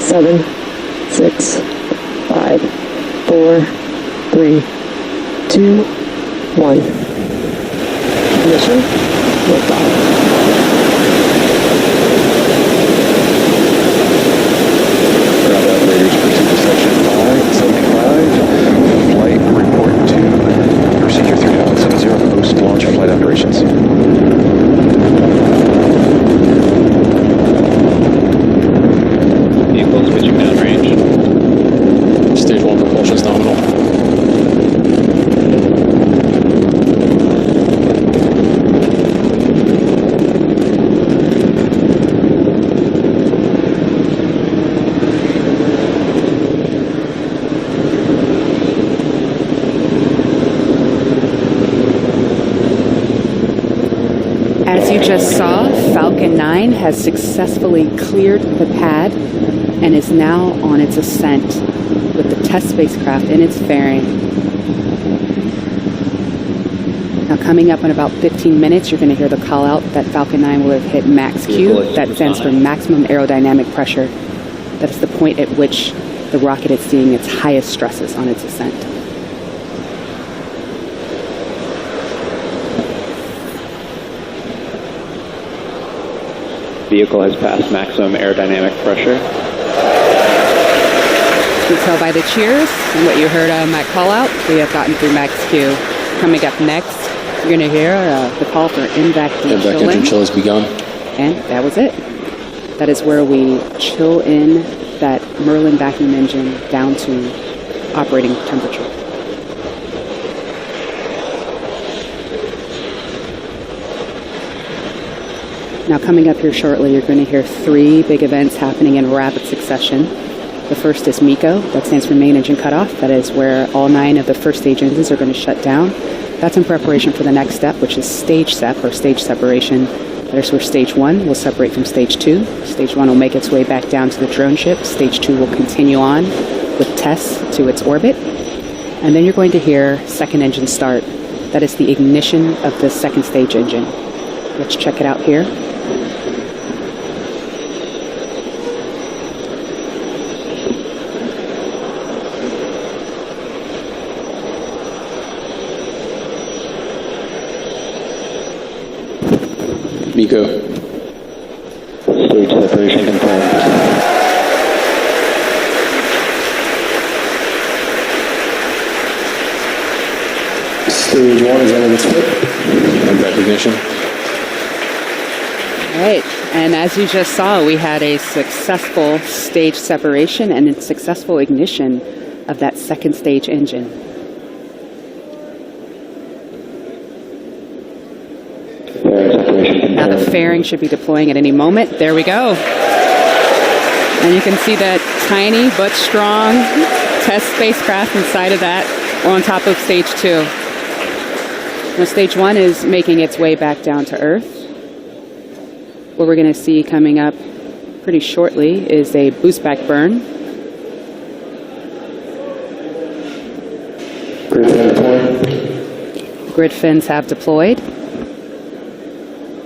7, 6, 5, 4, 3, 2, 1. Ignition, liftoff. Ground operators proceed to section 575. Flight report to procedure 3.70 post-launch flight operations. Vehicle switching downrange. Stage 1 propulsion is nominal. As you just saw, Falcon 9 has successfully cleared the pad and is now on its ascent with the TESS spacecraft in its fairing. Now coming up in about 15 minutes, you're going to hear the call out that Falcon 9 will have hit max Q. That stands for maximum aerodynamic pressure. That is the point at which the rocket is seeing its highest stresses on its ascent. Vehicle has passed maximum aerodynamic pressure. You can tell by the cheers and what you heard on that call out, we have gotten through max Q. Coming up next, you're going to hear the call for invac Invac engine chill has begun. And that was it. That is where we chill in that Merlin vacuum engine down to operating temperature. Now coming up here shortly, you're going to hear 3 big events happening in rapid succession. The first is MECO, that stands for main engine cutoff. That is where all 9 of the first stage engines are going to shut down. That's in preparation for the next step, which is stage sep, or stage separation. That is where stage 1 will separate from stage 2. Stage 1 will make its way back down to the drone ship. Stage 2 will continue on with TESS to its orbit. And then you're going to hear second engine start. That is the ignition of the second stage engine. Let's check it out here. MECO. Stage separation confirmed. Stage 1 is under the split. Invac ignition. All right, and as you just saw, we had a successful stage separation and a successful ignition of that second stage engine. Now the fairing should be deploying at any moment. There we go. And you can see that tiny but strong TESS spacecraft inside of that on top of stage 2. Now stage 1 is making its way back down to Earth. What we're going to see coming up pretty shortly is a boost back burn. Grid fin deployed. Grid fins have deployed.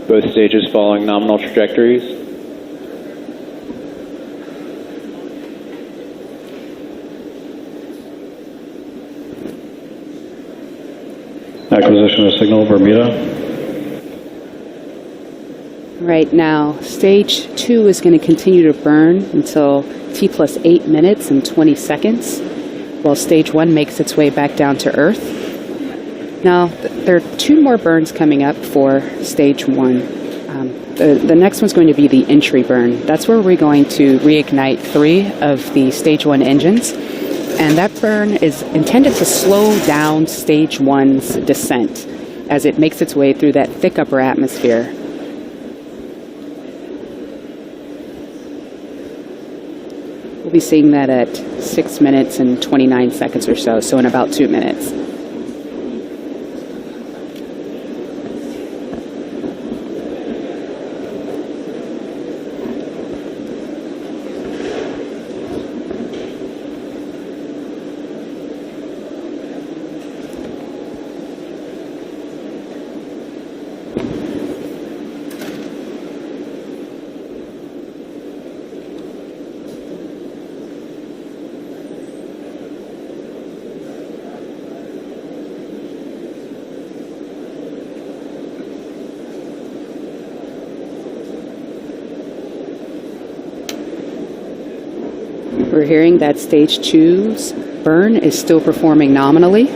Both stages following nominal trajectories. Acquisition of signal, Bermuda. Right now, stage 2 is going to continue to burn until T plus 8 minutes and 20 seconds, while stage 1 makes its way back down to Earth. Now, there are 2 more burns coming up for stage 1. The next one's going to be the entry burn. That's where we're going to reignite 3 of the stage 1 engines. And that burn is intended to slow down stage 1's descent as it makes its way through that thick upper atmosphere. We'll be seeing that at 6 minutes and 29 seconds or so in about 2 minutes. We're hearing that stage 2's burn is still performing nominally.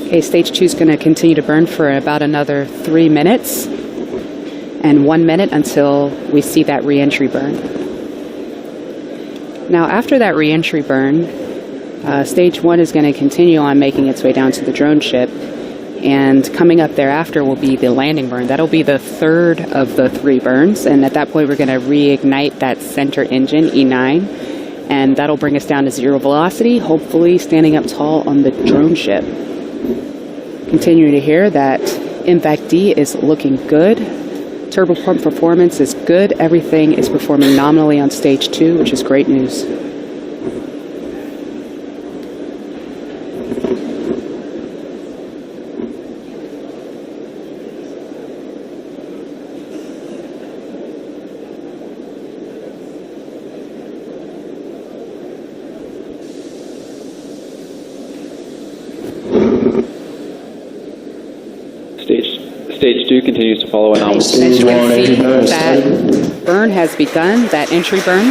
Okay, stage 2 is going to continue to burn for about another 3 minutes and 1 minute until we see that re-entry burn. Now, after that re-entry burn, stage 1 is going to continue on making its way down to the drone ship, and coming up thereafter will be the landing burn. That'll be the third of the 3 burns, and at that point we're going to reignite that center engine, E9, and that'll bring us down to 0 velocity, hopefully standing up tall on the drone ship. Continuing to hear that impact D is looking good. Turbopump performance is good. Everything is performing nominally on stage 2, which is great news. Stage 2 continues to follow a nominal. As you can see, that burn has begun, that entry burn.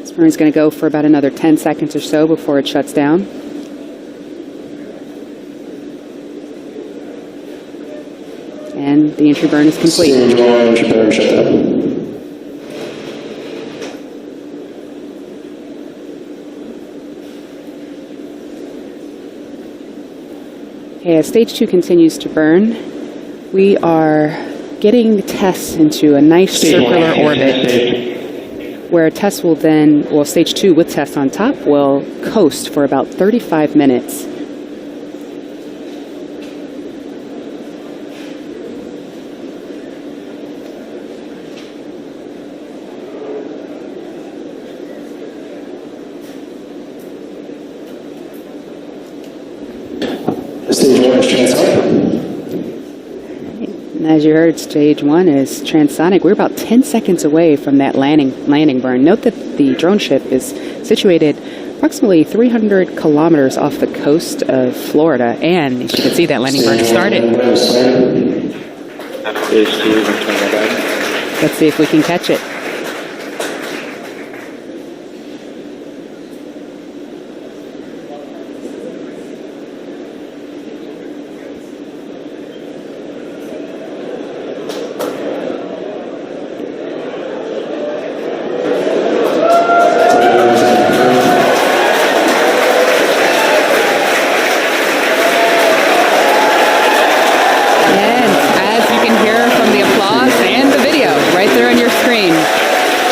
This burn is going to go for about another 10 seconds or so before it shuts down. And the entry burn is complete. Stage 1, entry burn shut down. Okay, as stage 2 continues to burn, we are getting TESS into a nice circular orbit, where TESS will then, well, stage 2 with TESS on top will coast for about 35 minutes. Stage 1 is transonic. And as you heard, stage 1 is transonic. We're about 10 seconds away from that landing burn. Note that the drone ship is situated approximately 300 kilometers off the coast of Florida, and as you can see, that landing burn has started. Stage 2 is turning back. Let's see if we can catch it.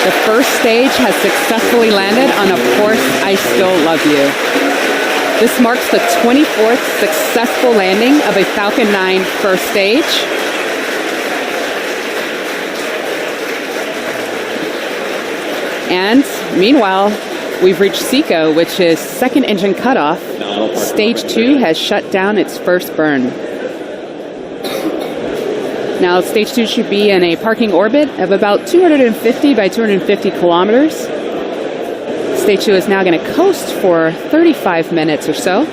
The first stage has successfully landed on Of Course I Still Love You. This marks the 24th successful landing of a Falcon 9 first stage. And meanwhile, we've reached SECO, which is second engine cutoff. Stage 2 has shut down its first burn. Now, stage 2 should be in a parking orbit of about 250 by 250 kilometers. Stage 2 is now going to coast for 35 minutes or so.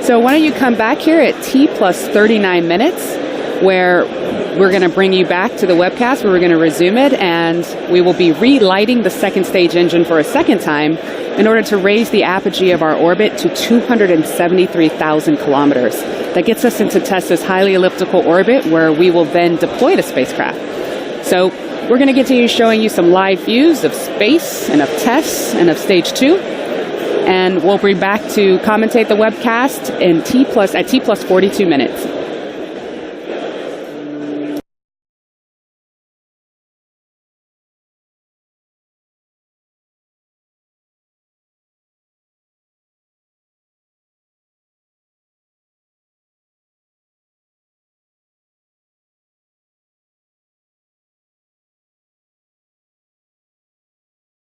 So why don't you come back here at T plus 39 minutes, where we're going to bring you back to the webcast, where we're going to resume it, and we will be relighting the second stage engine for a second time in order to raise the apogee of our orbit to 273,000 kilometers. That gets us into TESS's highly elliptical orbit, where we will then deploy the spacecraft. So we're going to continue showing you some live views of space and of TESS and of stage 2. And we'll be back to commentate the webcast at T plus 42 minutes.